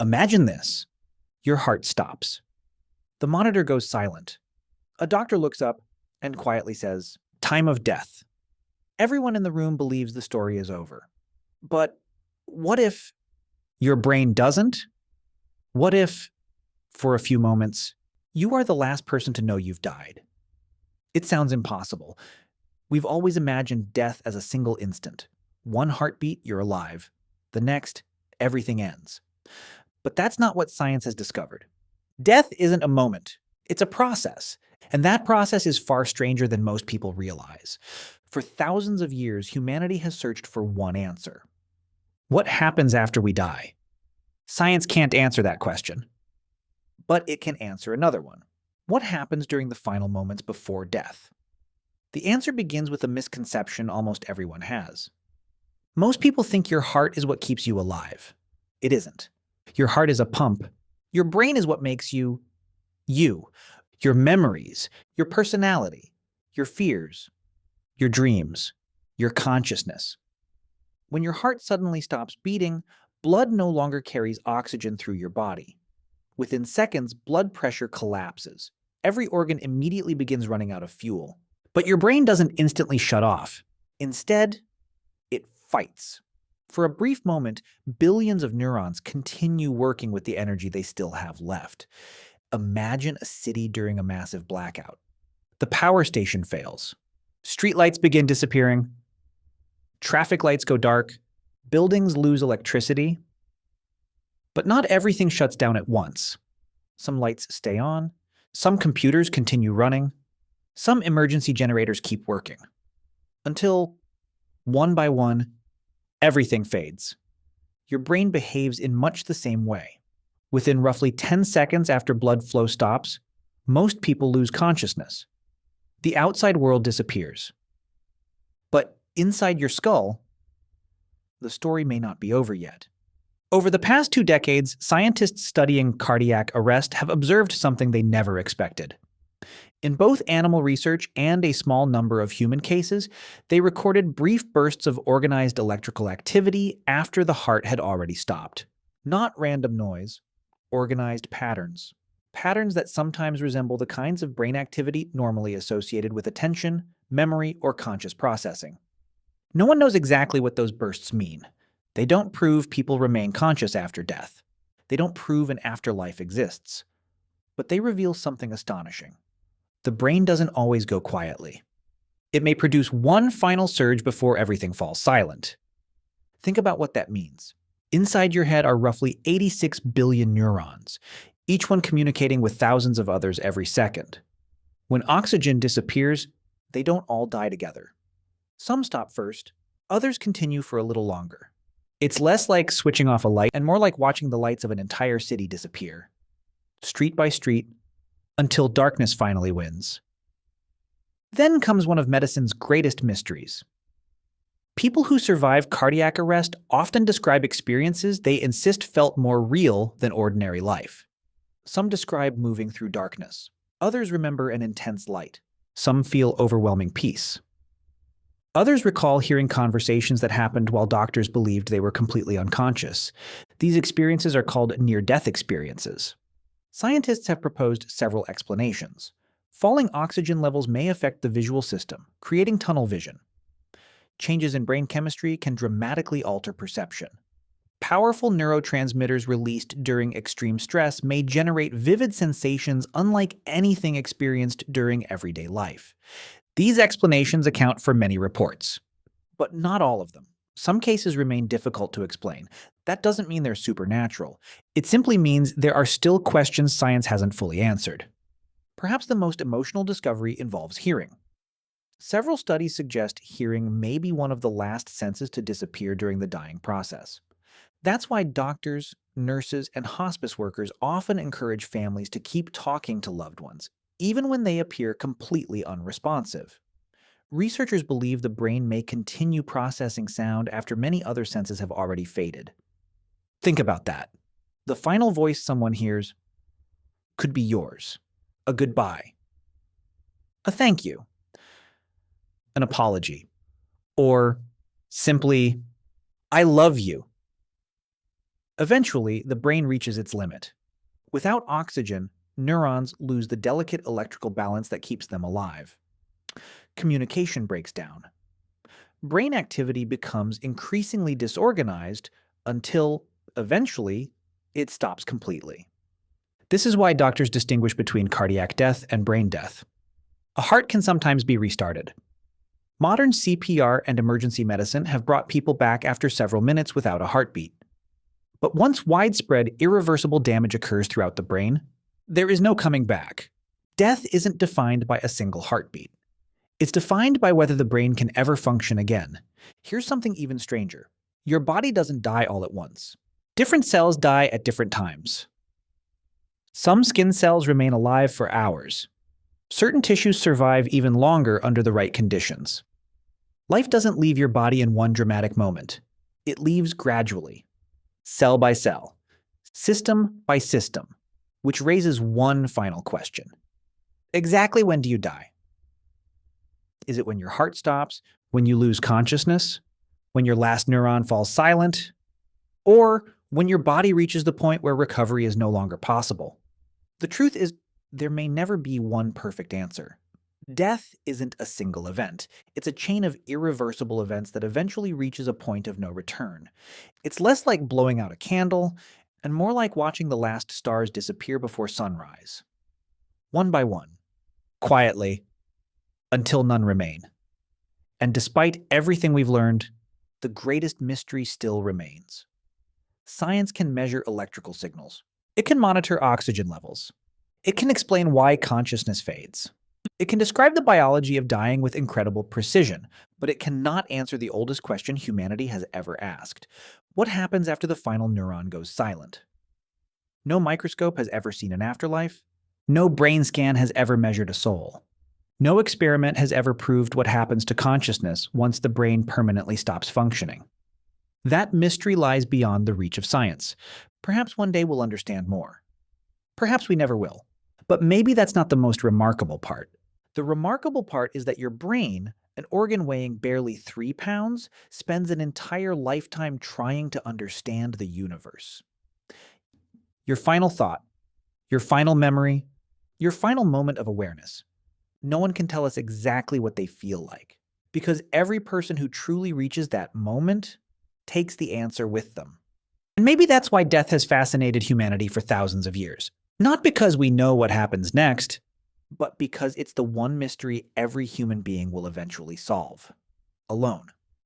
Imagine this. Your heart stops. The monitor goes silent. A doctor looks up and quietly says, "Time of death." Everyone in the room believes the story is over. But what if your brain doesn't? What if, for a few moments, you are the last person to know you've died? It sounds impossible. We've always imagined death as a single instant. One heartbeat, you're alive. The next, everything ends. But that's not what science has discovered. Death isn't a moment. It's a process. And that process is far stranger than most people realize. For thousands of years, humanity has searched for one answer. What happens after we die? Science can't answer that question. But it can answer another one. What happens during the final moments before death? The answer begins with a misconception almost everyone has. Most people think your heart is what keeps you alive. It isn't. Your heart is a pump. Your brain is what makes you, you. Your memories, your personality, your fears, your dreams, your consciousness. When your heart suddenly stops beating, blood no longer carries oxygen through your body. Within seconds, blood pressure collapses. Every organ immediately begins running out of fuel. But your brain doesn't instantly shut off. Instead, it fights. For a brief moment, billions of neurons continue working with the energy they still have left. Imagine a city during a massive blackout. The power station fails. Streetlights begin disappearing. Traffic lights go dark. Buildings lose electricity. But not everything shuts down at once. Some lights stay on. Some computers continue running. Some emergency generators keep working. Until, one by one, everything fades. Your brain behaves in much the same way. Within roughly 10 seconds after blood flow stops, most people lose consciousness. The outside world disappears. But inside your skull, the story may not be over yet. Over the past 2 decades, scientists studying cardiac arrest have observed something they never expected. In both animal research and a small number of human cases, they recorded brief bursts of organized electrical activity after the heart had already stopped. Not random noise, organized patterns. Patterns that sometimes resemble the kinds of brain activity normally associated with attention, memory, or conscious processing. No one knows exactly what those bursts mean. They don't prove people remain conscious after death. They don't prove an afterlife exists. But they reveal something astonishing. The brain doesn't always go quietly. It may produce one final surge before everything falls silent. Think about what that means. Inside your head are roughly 86 billion neurons, each one communicating with thousands of others every second. When oxygen disappears, they don't all die together. Some stop first, others continue for a little longer. It's less like switching off a light and more like watching the lights of an entire city disappear, street by street, until darkness finally wins. Then comes one of medicine's greatest mysteries. People who survive cardiac arrest often describe experiences they insist felt more real than ordinary life. Some describe moving through darkness. Others remember an intense light. Some feel overwhelming peace. Others recall hearing conversations that happened while doctors believed they were completely unconscious. These experiences are called near-death experiences. Scientists have proposed several explanations. Falling oxygen levels may affect the visual system, creating tunnel vision. Changes in brain chemistry can dramatically alter perception. Powerful neurotransmitters released during extreme stress may generate vivid sensations unlike anything experienced during everyday life. These explanations account for many reports, but not all of them. Some cases remain difficult to explain. That doesn't mean they're supernatural. It simply means there are still questions science hasn't fully answered. Perhaps the most emotional discovery involves hearing. Several studies suggest hearing may be one of the last senses to disappear during the dying process. That's why doctors, nurses, and hospice workers often encourage families to keep talking to loved ones, even when they appear completely unresponsive. Researchers believe the brain may continue processing sound after many other senses have already faded. Think about that. The final voice someone hears could be yours. A goodbye. A thank you. An apology. Or simply, I love you. Eventually, the brain reaches its limit. Without oxygen, neurons lose the delicate electrical balance that keeps them alive. Communication breaks down. Brain activity becomes increasingly disorganized until, eventually, it stops completely. This is why doctors distinguish between cardiac death and brain death. A heart can sometimes be restarted. Modern CPR and emergency medicine have brought people back after several minutes without a heartbeat. But once widespread, irreversible damage occurs throughout the brain, there is no coming back. Death isn't defined by a single heartbeat. It's defined by whether the brain can ever function again. Here's something even stranger. Your body doesn't die all at once. Different cells die at different times. Some skin cells remain alive for hours. Certain tissues survive even longer under the right conditions. Life doesn't leave your body in one dramatic moment. It leaves gradually, cell by cell, system by system, which raises one final question. Exactly when do you die? Is it when your heart stops, when you lose consciousness, when your last neuron falls silent, or when your body reaches the point where recovery is no longer possible? The truth is, there may never be one perfect answer. Death isn't a single event. It's a chain of irreversible events that eventually reaches a point of no return. It's less like blowing out a candle and more like watching the last stars disappear before sunrise. One by one, quietly, until none remain. And despite everything we've learned, the greatest mystery still remains. Science can measure electrical signals. It can monitor oxygen levels. It can explain why consciousness fades. It can describe the biology of dying with incredible precision, but it cannot answer the oldest question humanity has ever asked. What happens after the final neuron goes silent? No microscope has ever seen an afterlife. No brain scan has ever measured a soul. No experiment has ever proved what happens to consciousness once the brain permanently stops functioning. That mystery lies beyond the reach of science. Perhaps one day we'll understand more. Perhaps we never will. But maybe that's not the most remarkable part. The remarkable part is that your brain, an organ weighing barely 3 pounds, spends an entire lifetime trying to understand the universe. Your final thought, your final memory, your final moment of awareness. No one can tell us exactly what they feel like, because every person who truly reaches that moment takes the answer with them. And maybe that's why death has fascinated humanity for thousands of years. Not because we know what happens next, but because it's the one mystery every human being will eventually solve, alone.